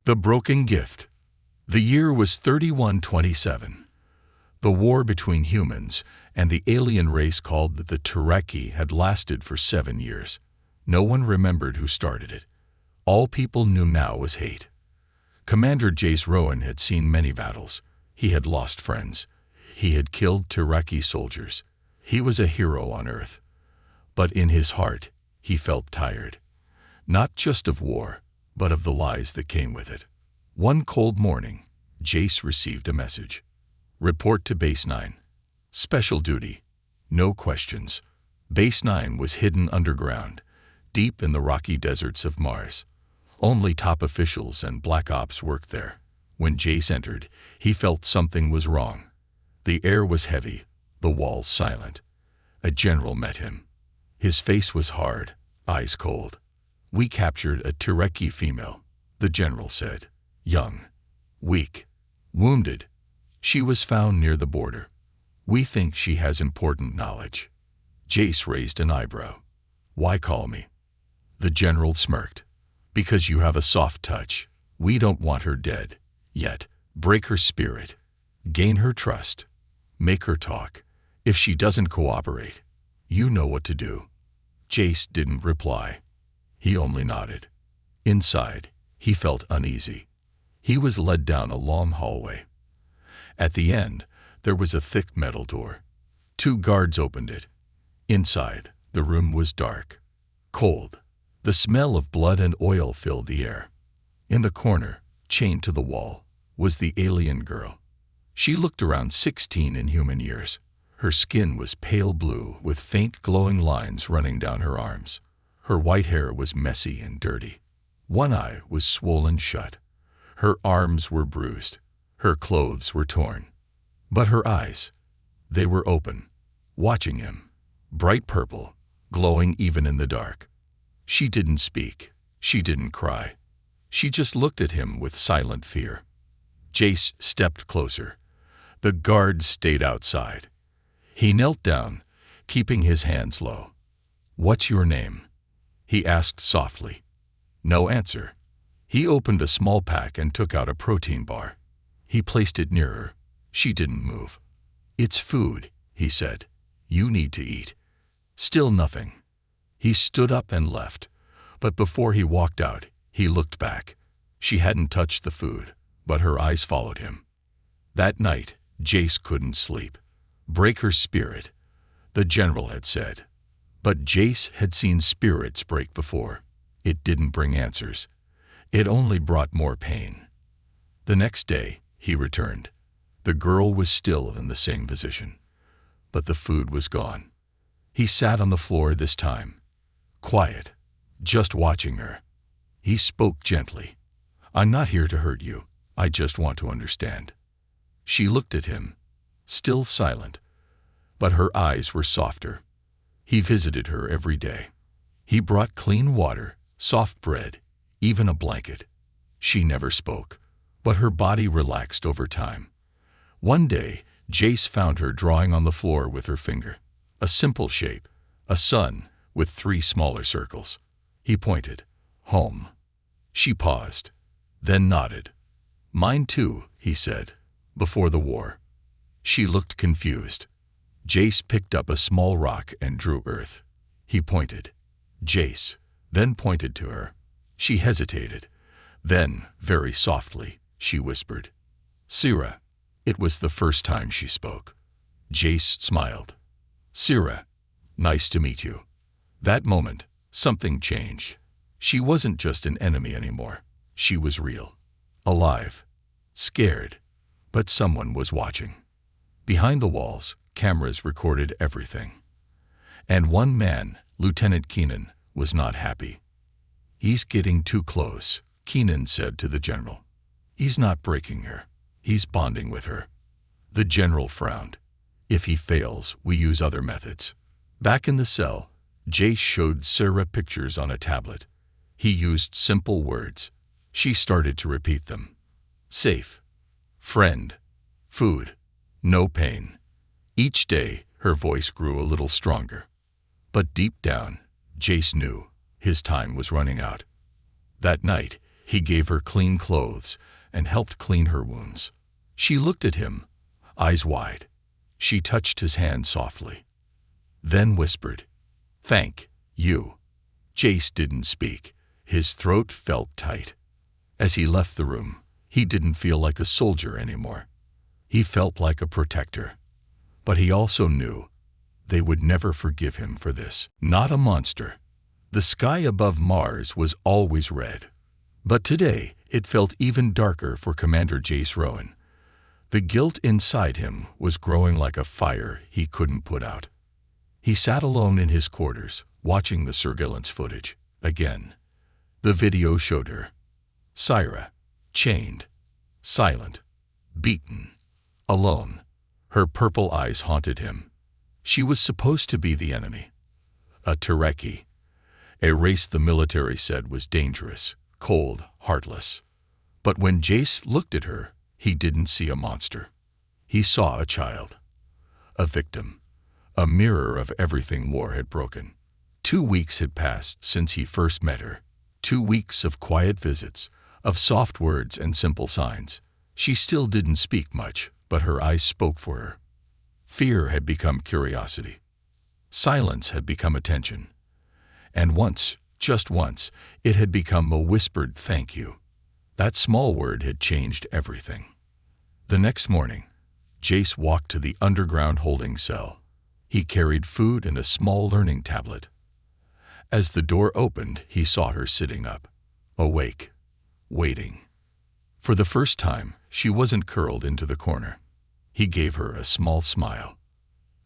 The Broken Gift. The year was 3127. The war between humans and the alien race called the Tereki had lasted for 7 years. No one remembered who started it. All people knew now was hate. Commander Jace Rowan had seen many battles. He had lost friends. He had killed Tereki soldiers. He was a hero on Earth. But in his heart, he felt tired. Not just of war, but of the lies that came with it. One cold morning, Jace received a message. Report to Base 9. Special duty. No questions. Base 9 was hidden underground, deep in the rocky deserts of Mars. Only top officials and Black Ops worked there. When Jace entered, he felt something was wrong. The air was heavy, the walls silent. A general met him. His face was hard, eyes cold. We captured a Tereki female, the general said. Young, weak, wounded. She was found near the border. We think she has important knowledge. Jace raised an eyebrow. Why call me? The general smirked. Because you have a soft touch. We don't want her dead. Yet, break her spirit. Gain her trust. Make her talk. If she doesn't cooperate, you know what to do. Jace didn't reply. He only nodded. Inside, he felt uneasy. He was led down a long hallway. At the end, there was a thick metal door. 2 guards opened it. Inside, the room was dark, cold. The smell of blood and oil filled the air. In the corner, chained to the wall, was the alien girl. She looked around 16 in human years. Her skin was pale blue with faint glowing lines running down her arms. Her white hair was messy and dirty. One eye was swollen shut. Her arms were bruised. Her clothes were torn. But her eyes, they were open, watching him, bright purple, glowing even in the dark. She didn't speak. She didn't cry. She just looked at him with silent fear. Jace stepped closer. The guards stayed outside. He knelt down, keeping his hands low. What's your name? He asked softly. No answer. He opened a small pack and took out a protein bar. He placed it near her. She didn't move. It's food, he said. You need to eat. Still nothing. He stood up and left. But before he walked out, he looked back. She hadn't touched the food, but her eyes followed him. That night, Jace couldn't sleep. Break her spirit, the general had said. But Jace had seen spirits break before. It didn't bring answers. It only brought more pain. The next day, he returned. The girl was still in the same position, but the food was gone. He sat on the floor this time, quiet, just watching her. He spoke gently. I'm not here to hurt you. I just want to understand. She looked at him, still silent, but her eyes were softer. He visited her every day. He brought clean water, soft bread, even a blanket. She never spoke, but her body relaxed over time. One day, Jace found her drawing on the floor with her finger. A simple shape, a sun with 3 smaller circles. He pointed. Home. She paused, then nodded. Mine too, he said, before the war. She looked confused. Jace picked up a small rock and drew earth. He pointed. Jace, then pointed to her. She hesitated. Then, very softly, she whispered. Sira. It was the first time she spoke. Jace smiled. Sira, nice to meet you. That moment, something changed. She wasn't just an enemy anymore. She was real. Alive. Scared. But someone was watching. Behind the walls, cameras recorded everything. And one man, Lieutenant Keenan, was not happy. He's getting too close, Keenan said to the general. He's not breaking her. He's bonding with her. The general frowned. If he fails, we use other methods. Back in the cell, Jace showed Sarah pictures on a tablet. He used simple words. She started to repeat them. Safe. Friend. Food. No pain. Each day, her voice grew a little stronger. But deep down, Jace knew his time was running out. That night, He gave her clean clothes and helped clean her wounds. She looked at him, eyes wide. She touched his hand softly, then whispered, "Thank you." Jace didn't speak. His throat felt tight. As he left the room, he didn't feel like a soldier anymore. He felt like a protector. But he also knew they would never forgive him for this. Not a monster. The sky above Mars was always red. But today, it felt even darker for Commander Jace Rowan. The guilt inside him was growing like a fire he couldn't put out. He sat alone in his quarters, watching the surveillance footage. Again, the video showed her. Syra, chained, silent, beaten, alone. Her purple eyes haunted him. She was supposed to be the enemy. A Tereki, a race the military said was dangerous, cold, heartless. But when Jace looked at her, he didn't see a monster. He saw a child, a victim, a mirror of everything war had broken. 2 weeks had passed since he first met her. 2 weeks of quiet visits, of soft words and simple signs. She still didn't speak much, but her eyes spoke for her. Fear had become curiosity. Silence had become attention. And once, just once, it had become a whispered thank you. That small word had changed everything. The next morning, Jace walked to the underground holding cell. He carried food and a small learning tablet. As the door opened, he saw her sitting up, awake, waiting. For the first time, she wasn't curled into the corner. He gave her a small smile.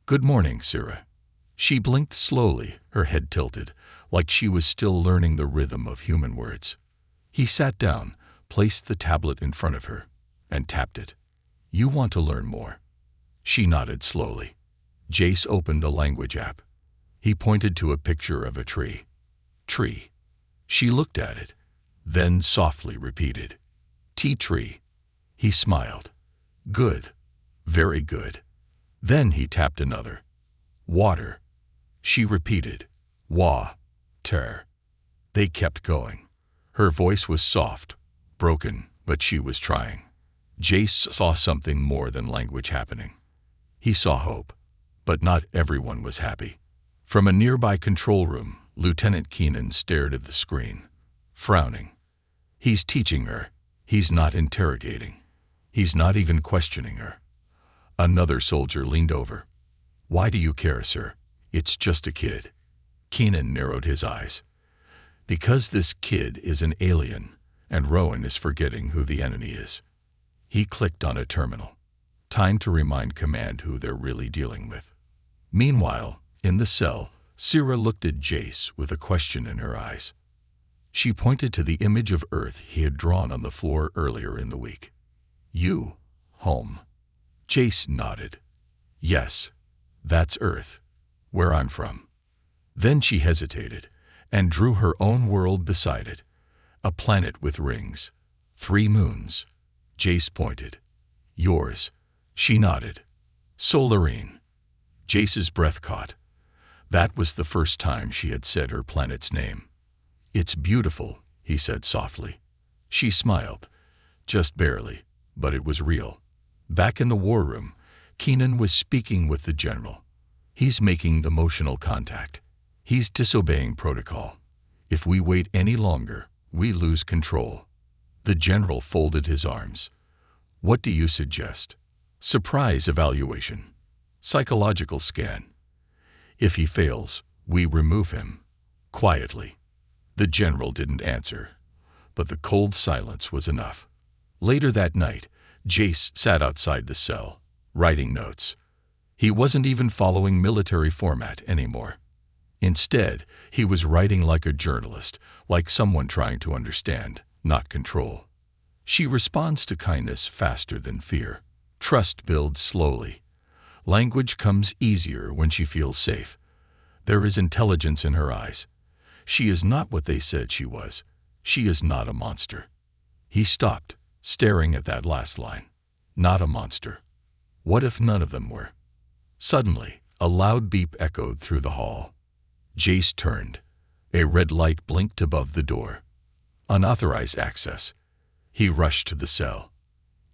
"Good morning, Syra." She blinked slowly, her head tilted, like she was still learning the rhythm of human words. He sat down, placed the tablet in front of her, and tapped it. "You want to learn more?" She nodded slowly. Jace opened a language app. He pointed to a picture of a tree. Tree. She looked at it, then softly repeated, "Tea tree." He smiled. "Good. Very good." Then he tapped another. "Water." She repeated, "Wa. Ter." They kept going. Her voice was soft, broken, but she was trying. Jace saw something more than language happening. He saw hope, but not everyone was happy. From a nearby control room, Lieutenant Keenan stared at the screen, frowning. He's teaching her. He's not interrogating. He's not even questioning her. Another soldier leaned over. "Why do you care, sir? It's just a kid." Keenan narrowed his eyes. "Because this kid is an alien, and Rowan is forgetting who the enemy is." He clicked on a terminal. Time to remind Command who they're really dealing with. Meanwhile, in the cell, Syra looked at Jace with a question in her eyes. She pointed to the image of Earth he had drawn on the floor earlier in the week. "You, home." Jace nodded. "Yes, that's Earth, where I'm from." Then she hesitated and drew her own world beside it, a planet with rings, 3 moons. Jace pointed. "Yours." She nodded. "Solarine." Jace's breath caught. That was the first time she had said her planet's name. "It's beautiful," he said softly. She smiled, just barely, but it was real. Back in the war room, Keenan was speaking with the general. He's making emotional contact. He's disobeying protocol. If we wait any longer, we lose control. The general folded his arms. "What do you suggest?" "Surprise evaluation. Psychological scan. If he fails, we remove him." Quietly. The general didn't answer, but the cold silence was enough. Later that night, Jace sat outside the cell, writing notes. He wasn't even following military format anymore. Instead, he was writing like a journalist, like someone trying to understand, not control. She responds to kindness faster than fear. Trust builds slowly. Language comes easier when she feels safe. There is intelligence in her eyes. She is not what they said she was. She is not a monster. He stopped, staring at that last line. Not a monster. What if none of them were? Suddenly, a loud beep echoed through the hall. Jace turned. A red light blinked above the door. Unauthorized access. He rushed to the cell.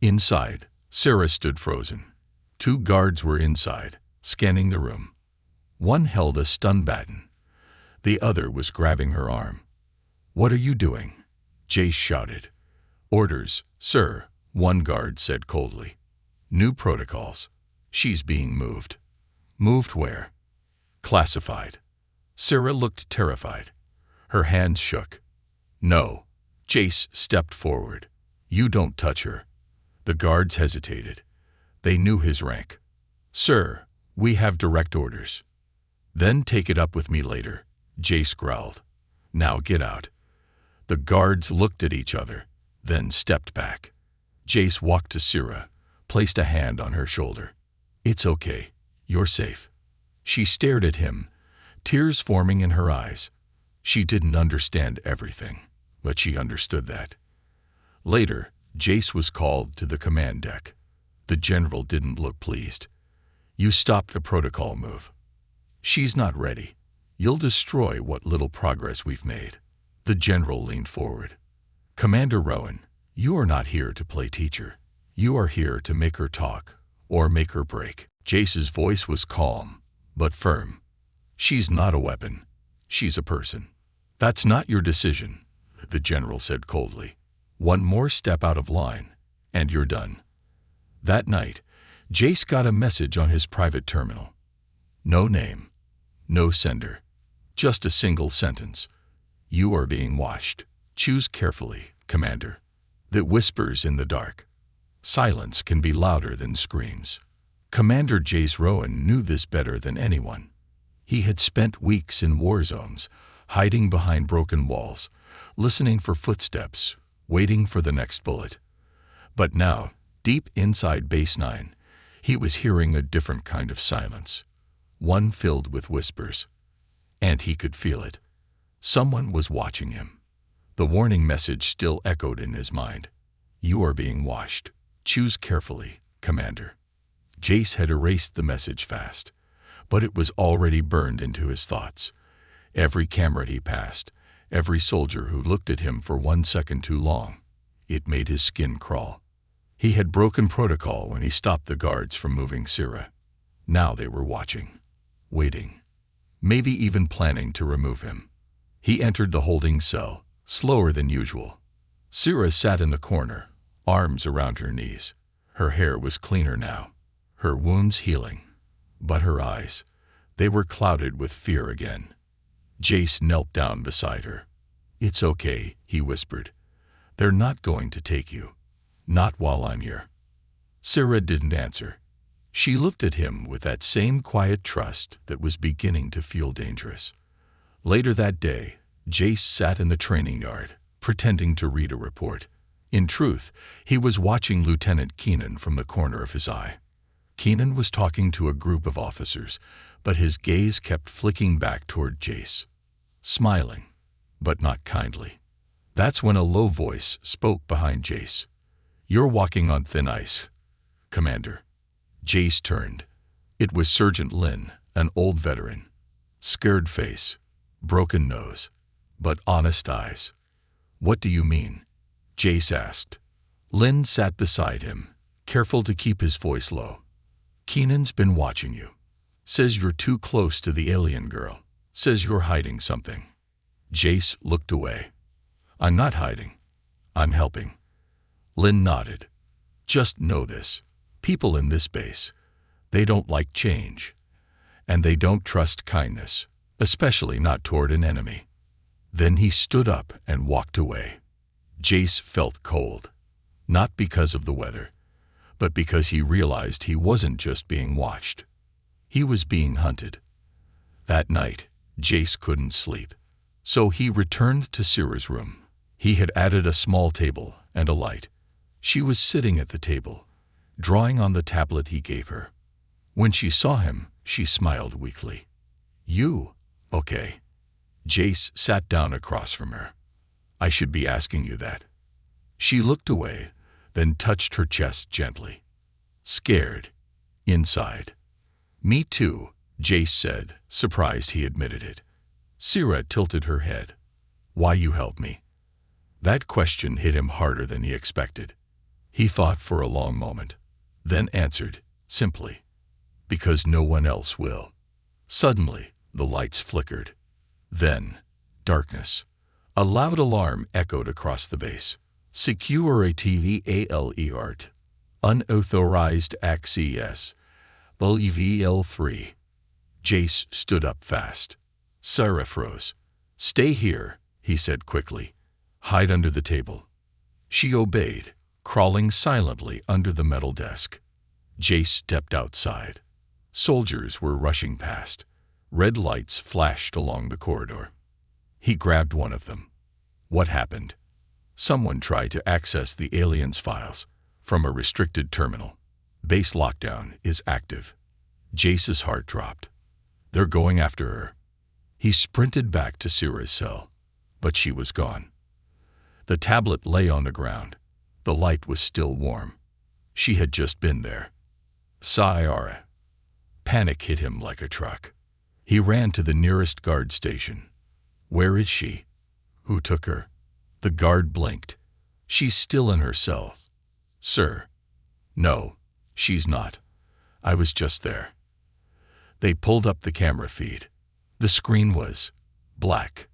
Inside, Sarah stood frozen. 2 guards were inside, scanning the room. One held a stun baton. The other was grabbing her arm. "What are you doing?" Jace shouted. "Orders, sir," one guard said coldly. "New protocols. She's being moved." "Moved where?" "Classified." Sarah looked terrified. Her hands shook. "No." Jace stepped forward. "You don't touch her." The guards hesitated. They knew his rank. "Sir, we have direct orders." "Then take it up with me later," Jace growled. "Now get out." The guards looked at each other, then stepped back. Jace walked to Sarah, placed a hand on her shoulder. "It's okay. You're safe." She stared at him, tears forming in her eyes. She didn't understand everything, but she understood that. Later, Jace was called to the command deck. The general didn't look pleased. "You stopped a protocol move. She's not ready. You'll destroy what little progress we've made." The general leaned forward. "Commander Rowan, you are not here to play teacher. You are here to make her talk, or make her break." Jace's voice was calm, but firm. "She's not a weapon. She's a person." "That's not your decision," the general said coldly. "One more step out of line, and you're done." That night, Jace got a message on his private terminal. No name, no sender, just a single sentence. "You are being watched. Choose carefully, Commander." That whispers in the dark. Silence can be louder than screams. Commander Jace Rowan knew this better than anyone. He had spent weeks in war zones, hiding behind broken walls, listening for footsteps, waiting for the next bullet. But now, deep inside Base 9, he was hearing a different kind of silence, one filled with whispers. And he could feel it. Someone was watching him. The warning message still echoed in his mind. "You are being watched. Choose carefully, Commander." Jace had erased the message fast, but it was already burned into his thoughts. Every camera he passed, every soldier who looked at him for 1 second too long, it made his skin crawl. He had broken protocol when he stopped the guards from moving Sarah. Now they were watching, waiting, maybe even planning to remove him. He entered the holding cell, slower than usual. Sarah sat in the corner, arms around her knees. Her hair was cleaner now, her wounds healing. But her eyes, they were clouded with fear again. Jace knelt down beside her. "It's okay," he whispered. "They're not going to take you. Not while I'm here." Sarah didn't answer. She looked at him with that same quiet trust that was beginning to feel dangerous. Later that day, Jace sat in the training yard, pretending to read a report. In truth, he was watching Lieutenant Keenan from the corner of his eye. Keenan was talking to a group of officers, but his gaze kept flicking back toward Jace, smiling, but not kindly. That's when a low voice spoke behind Jace. "You're walking on thin ice, Commander." Jace turned. It was Sergeant Lynn, an old veteran. Scared face, broken nose, but honest eyes. "What do you mean?" Jace asked. Lynn sat beside him, careful to keep his voice low. "Keenan's been watching you. Says you're too close to the alien girl. Says you're hiding something." Jace looked away. "I'm not hiding. I'm helping." Lynn nodded. "Just know this. People in this base, they don't like change. And they don't trust kindness, especially not toward an enemy." Then he stood up and walked away. Jace felt cold, not because of the weather, but because he realized he wasn't just being watched. He was being hunted. That night, Jace couldn't sleep, so he returned to Sarah's room. He had added a small table and a light. She was sitting at the table, drawing on the tablet he gave her. When she saw him, she smiled weakly. "You? Okay." Jace sat down across from her. "I should be asking you that." She looked away, then touched her chest gently. "Scared. Inside." "Me too," Jace said, surprised he admitted it. Sarah tilted her head. "Why you help me?" That question hit him harder than he expected. He thought for a long moment, then answered, simply, "Because no one else will." Suddenly, the lights flickered. Then, darkness. A loud alarm echoed across the base. Security alert. Unauthorized access. BVL3. Jace stood up fast. Sarah froze. "Stay here," he said quickly. "Hide under the table." She obeyed, crawling silently under the metal desk. Jace stepped outside. Soldiers were rushing past. Red lights flashed along the corridor. He grabbed one of them. What happened? Someone tried to access the aliens' files from a restricted terminal. Base lockdown is active. Jace's heart dropped. They're going after her. He sprinted back to Syrah's cell, but she was gone. The tablet lay on the ground. The light was still warm. She had just been there. Sayara. Panic hit him like a truck. He ran to the nearest guard station. Where is she? Who took her? The guard blinked. She's still in her cell. Sir. No, she's not. I was just there. They pulled up the camera feed. The screen was black.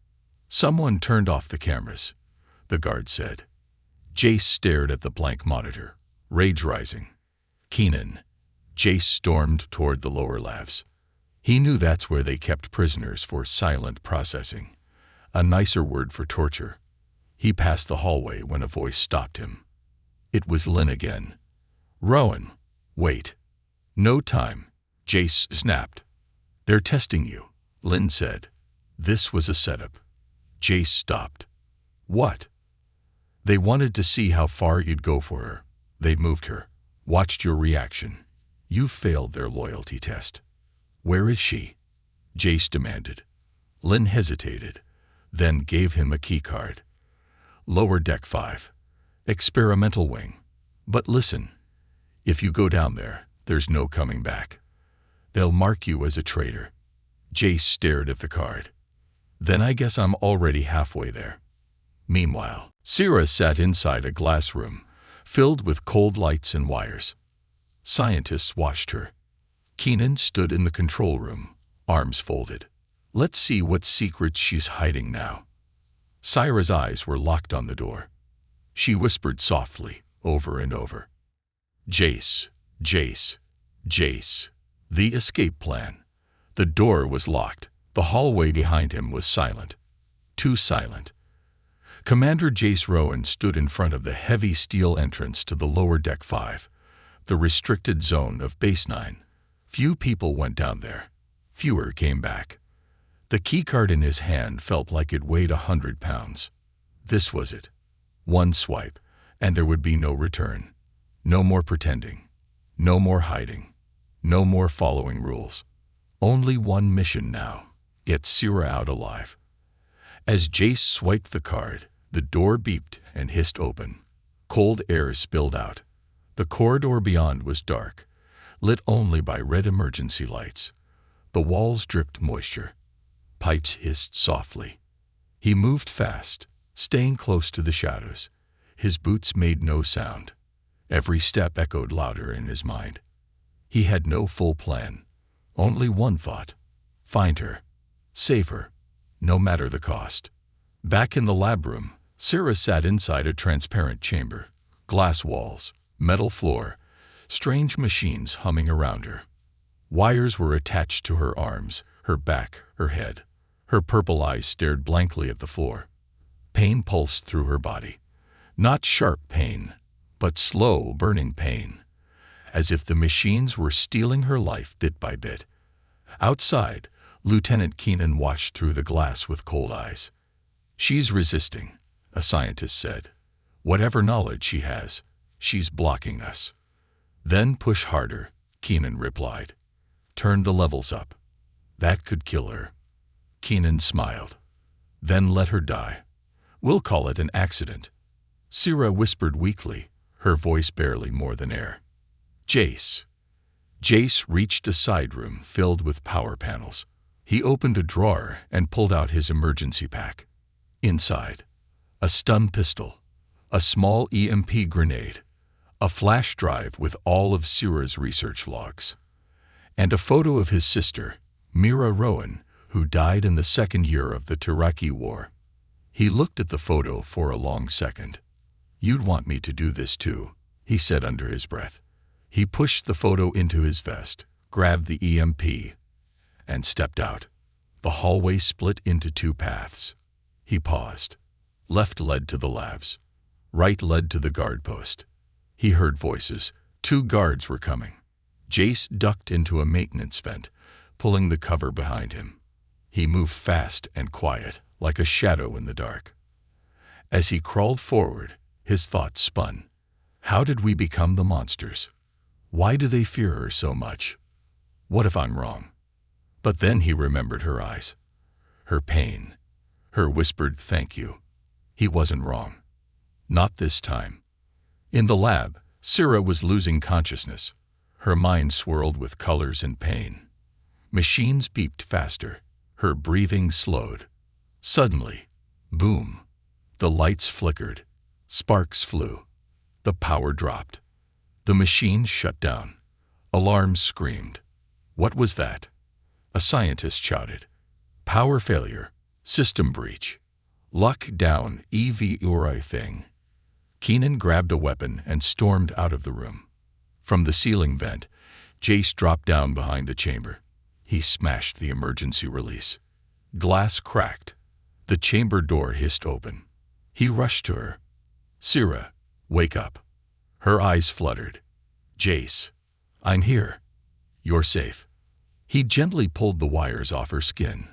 Someone turned off the cameras, the guard said. Jace stared at the blank monitor, rage rising. Keenan. Jace stormed toward the lower labs. He knew that's where they kept prisoners for silent processing, a nicer word for torture. He passed the hallway when a voice stopped him. It was Lynn again. Rowan, wait. No time, Jace snapped. They're testing you, Lynn said. This was a setup. Jace stopped. What? They wanted to see how far you'd go for her. They moved her, watched your reaction. You failed their loyalty test. Where is she? Jace demanded. Lynn hesitated, then gave him a key card. Lower Deck 5. Experimental wing. But listen, if you go down there, there's no coming back. They'll mark you as a traitor. Jace stared at the card. Then I guess I'm already halfway there. Meanwhile, Syrah sat inside a glass room, filled with cold lights and wires. Scientists watched her. Keenan stood in the control room, arms folded. Let's see what secrets she's hiding now. Syrah's eyes were locked on the door. She whispered softly, over and over. Jace, Jace, Jace. The escape plan. The door was locked. The hallway behind him was silent. Too silent. Commander Jace Rowan stood in front of the heavy steel entrance to the lower Deck 5, the restricted zone of Base 9. Few people went down there. Fewer came back. The keycard in his hand felt like it weighed 100 pounds. This was it. One swipe, and there would be no return. No more pretending. No more hiding. No more following rules. Only one mission now. Get Syrah out alive. As Jace swiped the card, the door beeped and hissed open. Cold air spilled out. The corridor beyond was dark, lit only by red emergency lights. The walls dripped moisture. Pipes hissed softly. He moved fast, staying close to the shadows. His boots made no sound. Every step echoed louder in his mind. He had no full plan, only one thought. Find her. Save her, no matter the cost. Back in the lab room, Syrah sat inside a transparent chamber. Glass walls, metal floor, strange machines humming around her. Wires were attached to her arms, her back, her head. Her purple eyes stared blankly at the floor. Pain pulsed through her body. Not sharp pain, but slow, burning pain, as if the machines were stealing her life bit by bit. Outside, Lieutenant Keenan watched through the glass with cold eyes. She's resisting, a scientist said. Whatever knowledge she has, she's blocking us. Then push harder, Keenan replied. Turn the levels up. That could kill her. Keenan smiled. Then let her die. We'll call it an accident. Syrah whispered weakly, her voice barely more than air. Jace. Jace reached a side room filled with power panels. He opened a drawer and pulled out his emergency pack. Inside, a stun pistol, a small EMP grenade, a flash drive with all of Sira's research logs, and a photo of his sister, Mira Rowan, who died in the second year of the HFY War. He looked at the photo for a long second. "You'd want me to do this too," he said under his breath. He pushed the photo into his vest, grabbed the EMP, and stepped out. The hallway split into two paths. He paused. Left led to the labs. Right led to the guard post. He heard voices. 2 guards were coming. Jace ducked into a maintenance vent, pulling the cover behind him. He moved fast and quiet, like a shadow in the dark. As he crawled forward, his thoughts spun. How did we become the monsters? Why do they fear her so much? What if I'm wrong? But then he remembered her eyes, her pain, her whispered thank you. He wasn't wrong. Not this time. In the lab, Sira was losing consciousness. Her mind swirled with colors and pain. Machines beeped faster. Her breathing slowed. Suddenly, boom, the lights flickered. Sparks flew. The power dropped. The machine shut down. Alarms screamed. What was that? A scientist shouted. Power failure. System breach. Lock down HFY thing. Keenan grabbed a weapon and stormed out of the room. From the ceiling vent, Jace dropped down behind the chamber. He smashed the emergency release. Glass cracked. The chamber door hissed open. He rushed to her. Sira, wake up. Her eyes fluttered. Jace, I'm here. You're safe. He gently pulled the wires off her skin.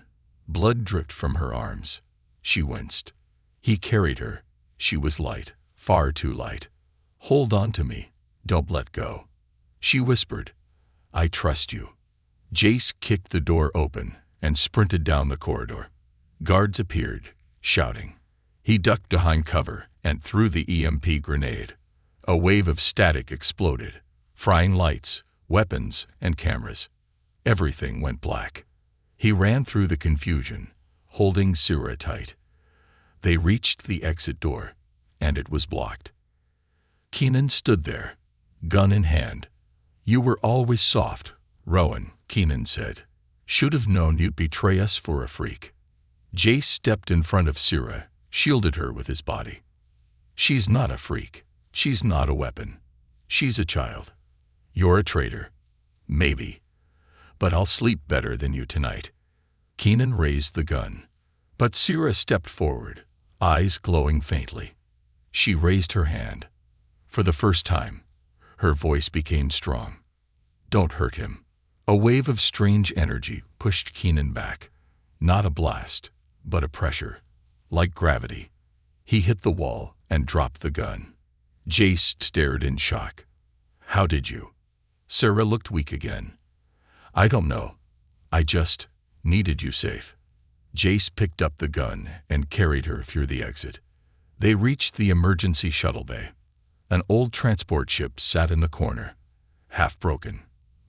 Blood dripped from her arms. She winced. He carried her. She was light, far too light. Hold on to me. Don't let go. She whispered, I trust you. Jace kicked the door open and sprinted down the corridor. Guards appeared, shouting. He ducked behind cover and threw the EMP grenade. A wave of static exploded, frying lights, weapons, and cameras. Everything went black. He ran through the confusion, holding Sira tight. They reached the exit door, and it was blocked. Keenan stood there, gun in hand. You were always soft, Rowan, Keenan said. Should have known you'd betray us for a freak. Jace stepped in front of Sira, shielded her with his body. She's not a freak. She's not a weapon. She's a child. You're a traitor. Maybe. But I'll sleep better than you tonight. Keenan raised the gun. But Sira stepped forward, eyes glowing faintly. She raised her hand. For the first time, her voice became strong. Don't hurt him. A wave of strange energy pushed Keenan back. Not a blast, but a pressure, like gravity. He hit the wall and dropped the gun. Jace stared in shock. How did you? Sira looked weak again. I don't know. I just needed you safe. Jace picked up the gun and carried her through the exit. They reached the emergency shuttle bay. An old transport ship sat in the corner, half broken,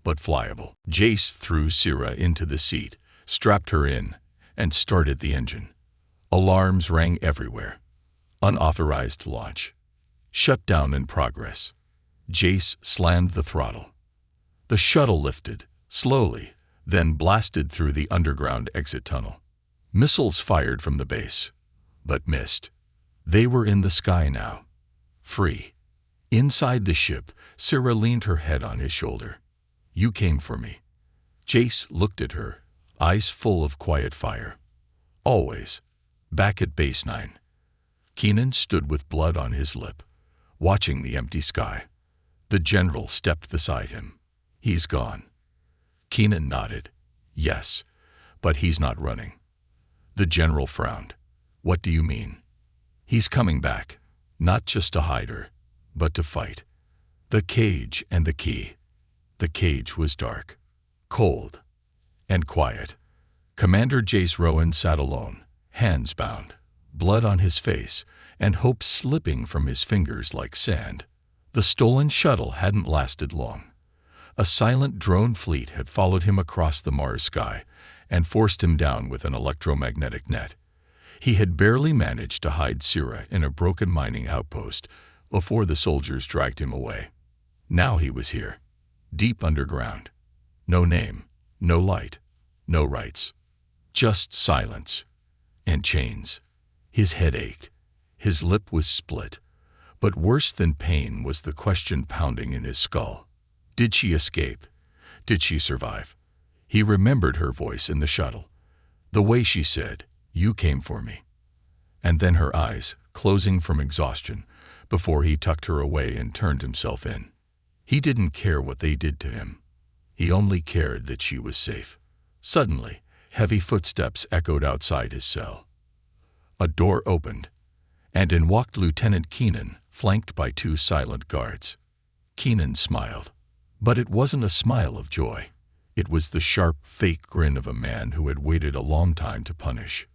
but flyable. Jace threw Sira into the seat, strapped her in, and started the engine. Alarms rang everywhere. Unauthorized launch. Shutdown in progress. Jace slammed the throttle. The shuttle lifted, slowly, then blasted through the underground exit tunnel. Missiles fired from the base, but missed. They were in the sky now. Free. Inside the ship, Sira leaned her head on his shoulder. You came for me. Jace looked at her, eyes full of quiet fire. Always. Back at Base 9. Keenan stood with blood on his lip, watching the empty sky. The general stepped beside him. He's gone. Keenan nodded. Yes, but he's not running. The general frowned. What do you mean? He's coming back, not just to hide her, but to fight. The cage and the key. The cage was dark, cold, and quiet. Commander Jace Rowan sat alone, hands bound, blood on his face, and hope slipping from his fingers like sand. The stolen shuttle hadn't lasted long. A silent drone fleet had followed him across the Mars sky and forced him down with an electromagnetic net. He had barely managed to hide Syrah in a broken mining outpost before the soldiers dragged him away. Now he was here, deep underground. No name, no light, no rights. Just silence and chains. His head ached. His lip was split. But worse than pain was the question pounding in his skull. Did she escape? Did she survive? He remembered her voice in the shuttle. The way she said, "You came for me." And then her eyes, closing from exhaustion, before he tucked her away and turned himself in. He didn't care what they did to him. He only cared that she was safe. Suddenly, heavy footsteps echoed outside his cell. A door opened, and in walked Lieutenant Keenan, flanked by two silent guards. Keenan smiled. But it wasn't a smile of joy. It was the sharp, fake grin of a man who had waited a long time to punish.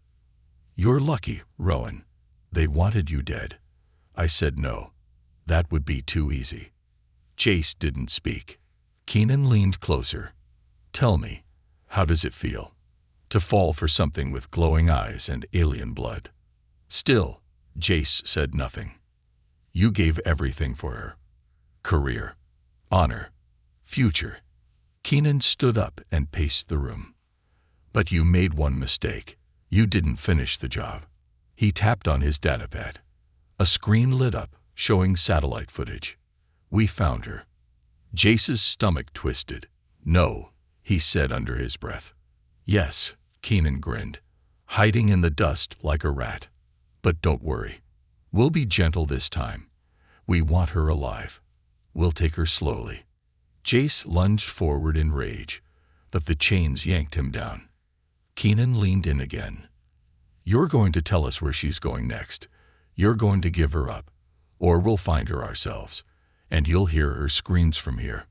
"You're lucky, Rowan. They wanted you dead." I said no. That would be too easy. Jace didn't speak. Keenan leaned closer. "Tell me, how does it feel to fall for something with glowing eyes and alien blood?" Still, Jace said nothing. "You gave everything for her. Career, honor, future." Keenan stood up and paced the room. "But you made one mistake. You didn't finish the job." He tapped on his datapad. A screen lit up, showing satellite footage. "We found her." Jace's stomach twisted. "No," he said under his breath. "Yes," Keenan grinned, "hiding in the dust like a rat. But don't worry. We'll be gentle this time. We want her alive. We'll take her slowly." Jace lunged forward in rage, but the chains yanked him down. Keenan leaned in again. "You're going to tell us where she's going next. You're going to give her up, or we'll find her ourselves, and you'll hear her screams from here."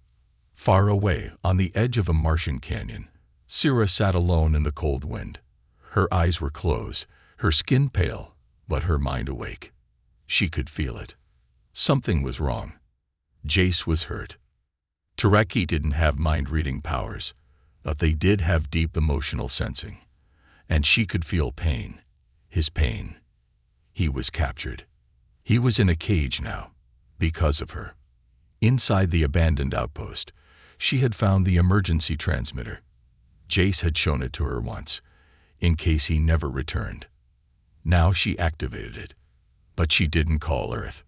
Far away, on the edge of a Martian canyon, Syrah sat alone in the cold wind. Her eyes were closed, her skin pale, but her mind awake. She could feel it. Something was wrong. Jace was hurt. Tareki didn't have mind-reading powers, but they did have deep emotional sensing. And she could feel pain. His pain. He was captured. He was in a cage now, because of her. Inside the abandoned outpost, she had found the emergency transmitter. Jace had shown it to her once, in case he never returned. Now she activated it. But she didn't call Earth.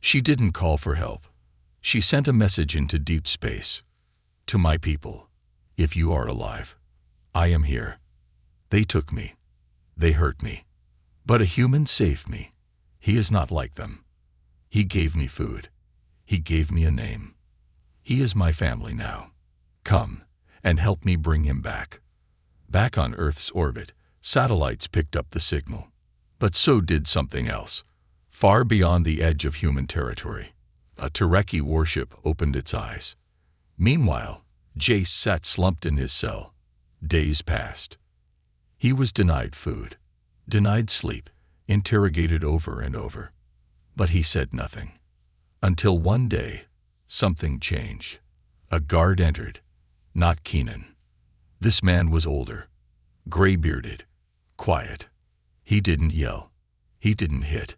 She didn't call for help. She sent a message into deep space. "To my people, if you are alive, I am here. They took me. They hurt me. But a human saved me. He is not like them. He gave me food. He gave me a name. He is my family now. Come and help me bring him back." Back on Earth's orbit, satellites picked up the signal. But so did something else. Far beyond the edge of human territory, a Tareki warship opened its eyes. Meanwhile, Jace sat slumped in his cell. Days passed. He was denied food, denied sleep, interrogated over and over. But he said nothing. Until one day, something changed. A guard entered. Not Keenan. This man was older, gray-bearded, quiet. He didn't yell. He didn't hit.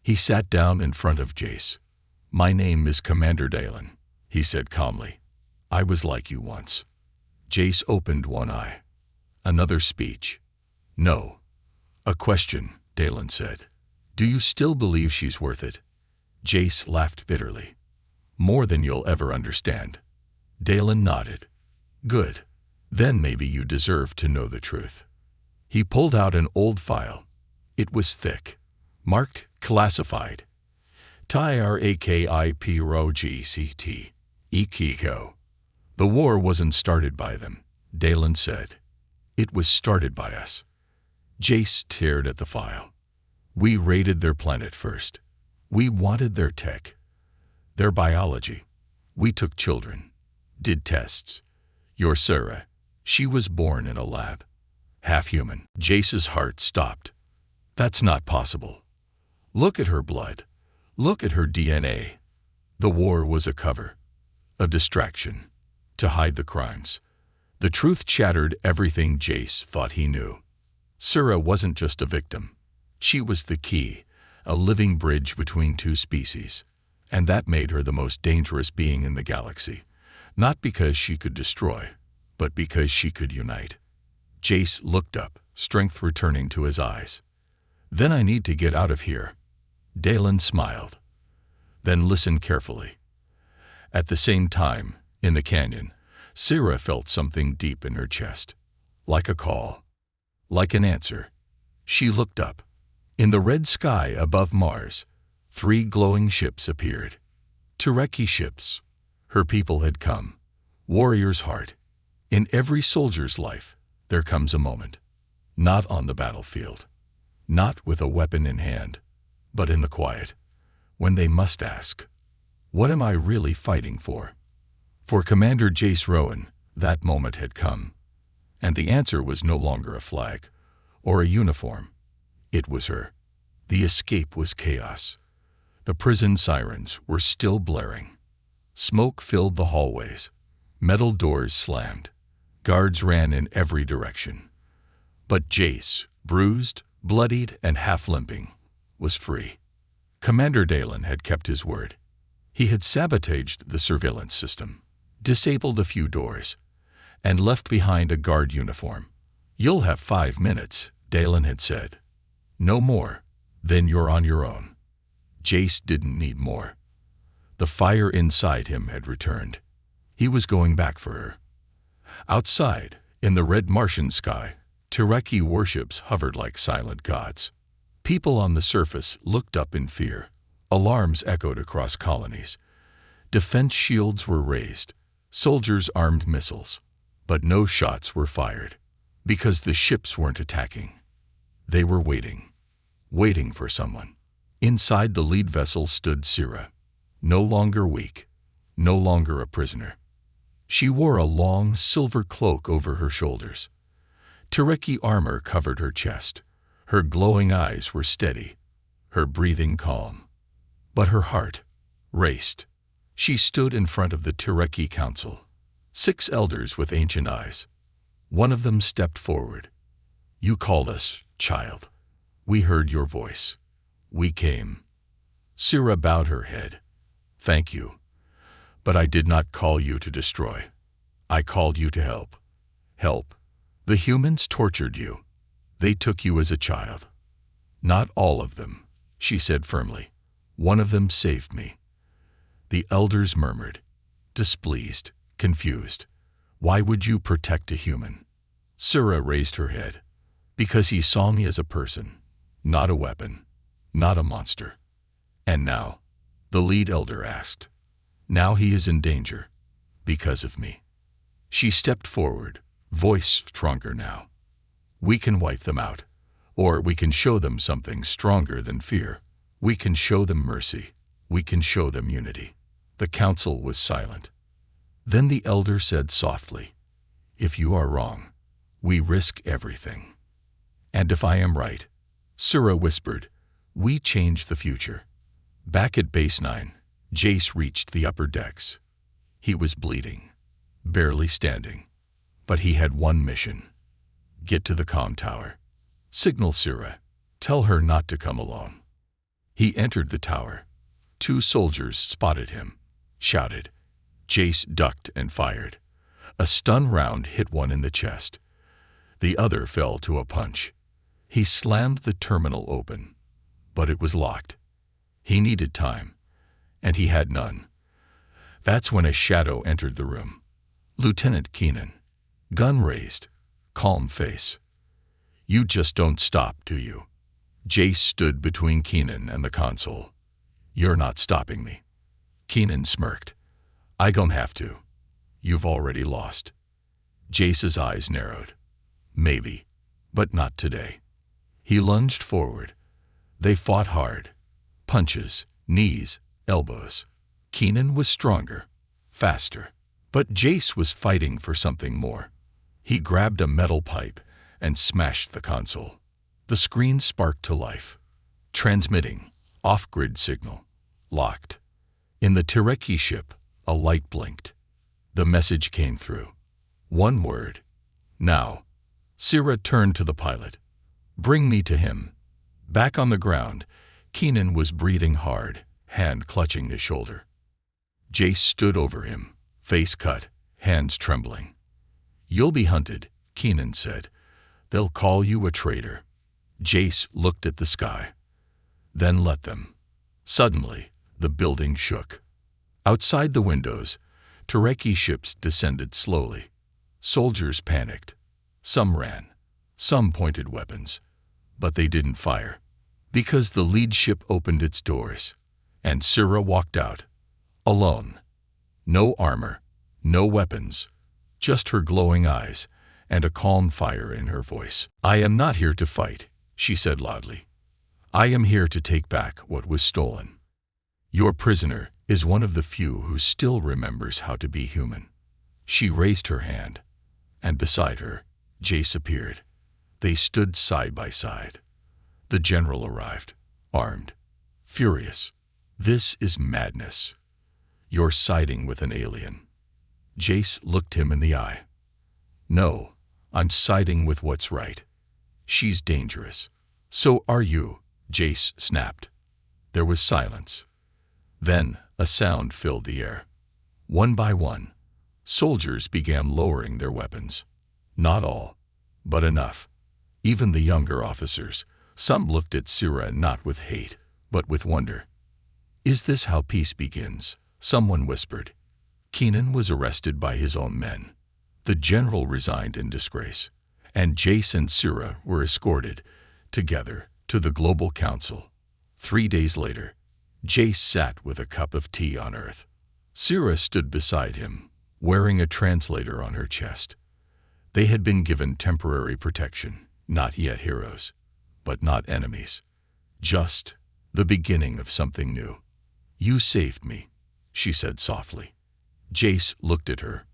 He sat down in front of Jace. "My name is Commander Dalen," he said calmly. "I was like you once." Jace opened one eye. Another speech. "No. A question," Dalen said. "Do you still believe she's worth it?" Jace laughed bitterly. "More than you'll ever understand." Dalen nodded. "Good. Then maybe you deserve to know the truth." He pulled out an old file. It was thick, marked classified. TIRAKIPROGCT. Ikiko. "The war wasn't started by them," Dalen said. "It was started by us." Jace stared at the file. "We raided their planet first. We wanted their tech, their biology. We took children, did tests. Your Syrah, she was born in a lab. Half human." Jace's heart stopped. "That's not possible. Look at her blood. Look at her DNA." The war was a cover, a distraction, to hide the crimes. The truth shattered everything Jace thought he knew. Syrah wasn't just a victim. She was the key, a living bridge between two species, and that made her the most dangerous being in the galaxy, not because she could destroy, but because she could unite. Jace looked up, strength returning to his eyes. "Then I need to get out of here." Dalen smiled. "Then listen carefully." At the same time, in the canyon, Syrah felt something deep in her chest. Like a call. Like an answer. She looked up. In the red sky above Mars, 3 glowing ships appeared. Tereki ships. Her people had come. Warrior's heart. In every soldier's life, there comes a moment. Not on the battlefield. Not with a weapon in hand. But in the quiet. When they must ask, what am I really fighting for? For Commander Jace Rowan, that moment had come. And the answer was no longer a flag or a uniform. It was her. The escape was chaos. The prison sirens were still blaring. Smoke filled the hallways. Metal doors slammed. Guards ran in every direction. But Jace, bruised, bloodied, and half-limping, was free. Commander Dalen had kept his word. He had sabotaged the surveillance system, disabled a few doors, and left behind a guard uniform. "You'll have 5 minutes," Dalen had said. "No more. Then you're on your own." Jace didn't need more. The fire inside him had returned. He was going back for her. Outside, in the red Martian sky, Tereki warships hovered like silent gods. People on the surface looked up in fear. Alarms echoed across colonies. Defense shields were raised. Soldiers armed missiles. But no shots were fired. Because the ships weren't attacking. They were waiting. Waiting for someone. Inside the lead vessel stood Syrah. No longer weak. No longer a prisoner. She wore a long, silver cloak over her shoulders. Tereki armor covered her chest. Her glowing eyes were steady. Her breathing calm. But her heart raced. She stood in front of the Tereki Council. 6 elders with ancient eyes. One of them stepped forward. "You called us, child. We heard your voice. We came." Syrah bowed her head. "Thank you. But I did not call you to destroy. I called you to help. Help. The humans tortured you. They took you as a child." "Not all of them," she said firmly. "One of them saved me." The elders murmured, displeased, confused. "Why would you protect a human?" Syrah raised her head. "Because he saw me as a person, not a weapon, not a monster." "And now?" the lead elder asked. "Now he is in danger, because of me." She stepped forward, voice stronger now. "We can wipe them out, or we can show them something stronger than fear. We can show them mercy. We can show them unity." The council was silent. Then the elder said softly, "If you are wrong, we risk everything. And if I am right," Syrah whispered, "we change the future." Back at Base 9, Jace reached the upper decks. He was bleeding, barely standing, but he had one mission. Get to the comm tower. Signal Syrah. Tell her not to come alone. He entered the tower. 2 soldiers spotted him, shouted. Jace ducked and fired. A stun round hit one in the chest. The other fell to a punch. He slammed the terminal open, but it was locked. He needed time, and he had none. That's when a shadow entered the room. Lieutenant Keenan. Gun raised, calm face. "You just don't stop, do you?" Jace stood between Keenan and the console. "You're not stopping me." Keenan smirked. "I don't have to. You've already lost." Jace's eyes narrowed. "Maybe, but not today." He lunged forward. They fought hard. Punches, knees, elbows. Keenan was stronger, faster. But Jace was fighting for something more. He grabbed a metal pipe and smashed the console. The screen sparked to life. Transmitting, off-grid signal. Locked. In the Tereki ship, a light blinked. The message came through. One word. Now. Syrah turned to the pilot. "Bring me to him." Back on the ground, Keenan was breathing hard, hand clutching his shoulder. Jace stood over him, face cut, hands trembling. "You'll be hunted," Keenan said. "They'll call you a traitor." Jace looked at the sky. "Then let them." Suddenly, the building shook. Outside the windows, Tereki ships descended slowly. Soldiers panicked. Some ran. Some pointed weapons. But they didn't fire. Because the lead ship opened its doors, and Syrah walked out, alone. No armor, no weapons, just her glowing eyes and a calm fire in her voice. "I am not here to fight," she said loudly. "I am here to take back what was stolen. Your prisoner is one of the few who still remembers how to be human." She raised her hand, and beside her, Jace appeared. They stood side by side. The general arrived, armed, furious. "This is madness. You're siding with an alien." Jace looked him in the eye. "No, I'm siding with what's right. She's dangerous." "So are you," Jace snapped. There was silence. Then a sound filled the air. One by one, soldiers began lowering their weapons. Not all, but enough. Even the younger officers. Some looked at Syrah not with hate, but with wonder. "Is this how peace begins?" someone whispered. Keenan was arrested by his own men. The general resigned in disgrace, and Jace and Syrah were escorted, together, to the Global Council. 3 days later, Jace sat with a cup of tea on Earth. Syrah stood beside him, wearing a translator on her chest. They had been given temporary protection, not yet heroes, but not enemies. Just the beginning of something new. "You saved me," she said softly. Jace looked at her.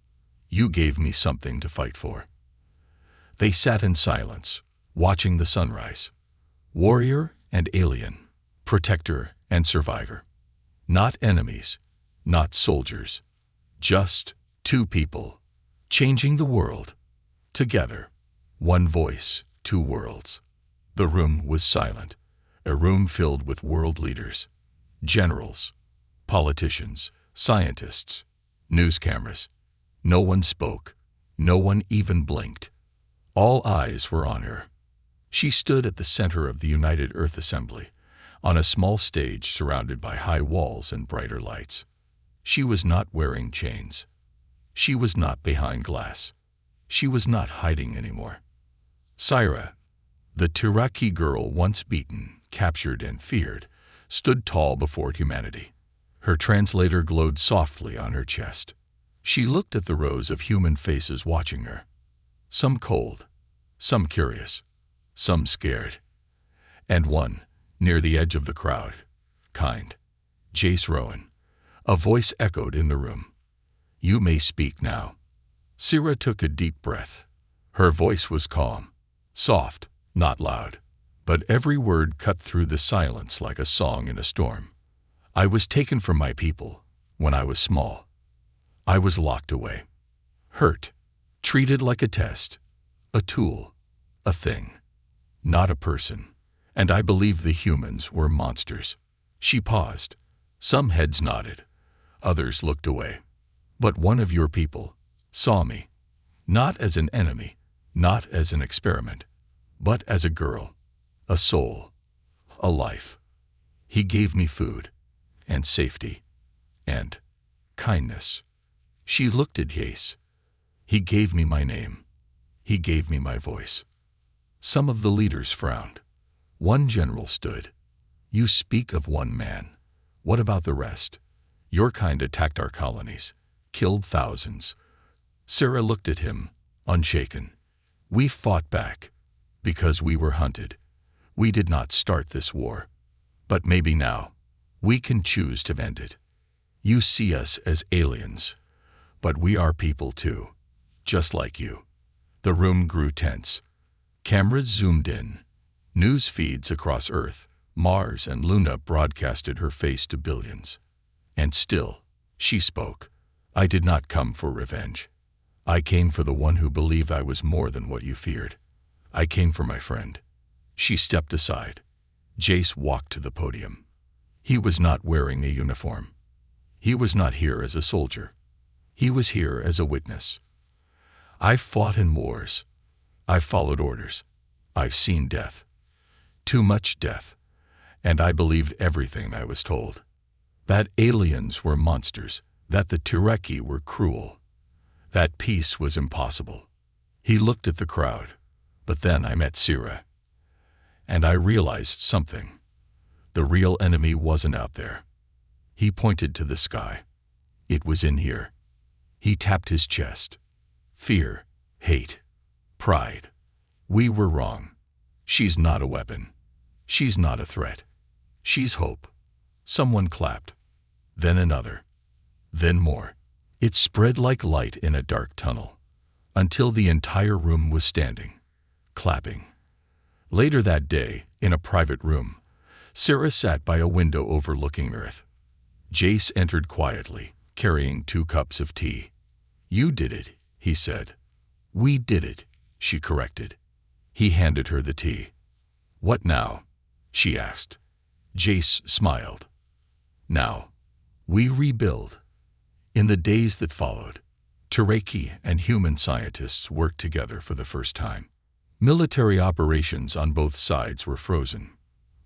"You gave me something to fight for." They sat in silence, watching the sunrise. Warrior and alien, protector and survivor. Not enemies, not soldiers. Just two people, changing the world. Together, one voice, two worlds. The room was silent, a room filled with world leaders, generals, politicians, scientists, news cameras. No one spoke, no one even blinked. All eyes were on her. She stood at the center of the United Earth Assembly, on a small stage surrounded by high walls and brighter lights. She was not wearing chains. She was not behind glass. She was not hiding anymore. Syrah, the Tereki girl once beaten, captured, and feared, stood tall before humanity. Her translator glowed softly on her chest. She looked at the rows of human faces watching her. Some cold, some curious, some scared. And one, near the edge of the crowd, kind. Jace Rowan. A voice echoed in the room. "You may speak now." Syrah took a deep breath. Her voice was calm, soft, not loud, but every word cut through the silence like a song in a storm. "I was taken from my people when I was small. I was locked away, hurt, treated like a test, a tool, a thing, not a person, and I believed the humans were monsters." She paused. Some heads nodded, others looked away. "But one of your people saw me, not as an enemy, not as an experiment, but as a girl, a soul, a life. He gave me food, and safety, and kindness." She looked at Jace. "He gave me my name. He gave me my voice." Some of the leaders frowned. One general stood. "You speak of one man. What about the rest? Your kind attacked our colonies, killed thousands." Syrah looked at him, unshaken. "We fought back, because we were hunted. We did not start this war. But maybe now, we can choose to end it. You see us as aliens, but we are people too, just like you." The room grew tense. Cameras zoomed in. News feeds across Earth, Mars, and Luna broadcasted her face to billions. And still, she spoke. "I did not come for revenge. I came for the one who believed I was more than what you feared. I came for my friend." She stepped aside. Jace walked to the podium. He was not wearing a uniform. He was not here as a soldier. He was here as a witness. I've fought in wars. I've followed orders. I've seen death. Too much death. And I believed everything I was told. That aliens were monsters, that the Tireki were cruel, that peace was impossible. He looked at the crowd, but then I met Sira. And I realized something. The real enemy wasn't out there. He pointed to the sky. It was in here. He tapped his chest. Fear, hate, pride. We were wrong. She's not a weapon. She's not a threat. She's hope. Someone clapped. Then another. Then more. It spread like light in a dark tunnel, until the entire room was standing, clapping. Later that day, in a private room, Sarah sat by a window overlooking Earth. Jace entered quietly, carrying 2 cups of tea. "You did it," he said. "We did it," she corrected. He handed her the tea. "What now?" she asked. Jace smiled. "Now, we rebuild." In the days that followed, Tireki and human scientists worked together for the first time. Military operations on both sides were frozen.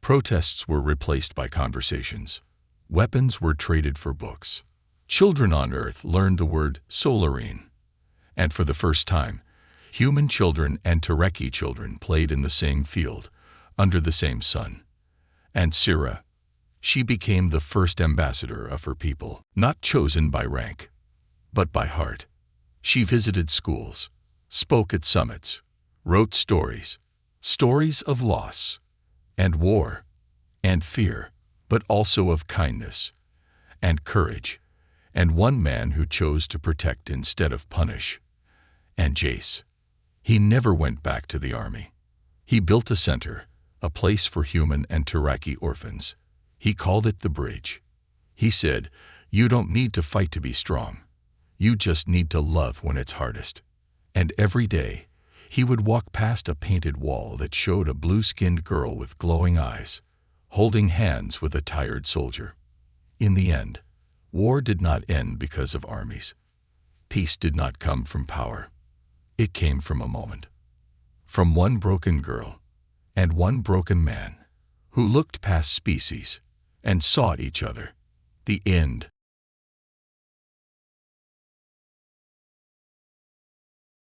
Protests were replaced by conversations. Weapons were traded for books. Children on Earth learned the word solarine. And for the first time, human children and Tireki children played in the same field, under the same sun. And Sira, she became the first ambassador of her people, not chosen by rank, but by heart. She visited schools, spoke at summits, wrote stories of loss, and war, and fear, but also of kindness, and courage, and one man who chose to protect instead of punish. And Jace, he never went back to the army. He built a center, a place for human and Tireki orphans. He called it the Bridge. He said, "You don't need to fight to be strong. You just need to love when it's hardest." And every day, he would walk past a painted wall that showed a blue-skinned girl with glowing eyes, holding hands with a tired soldier. In the end, war did not end because of armies. Peace did not come from power. It came from a moment. From one broken girl and one broken man who looked past species and saw each other. The end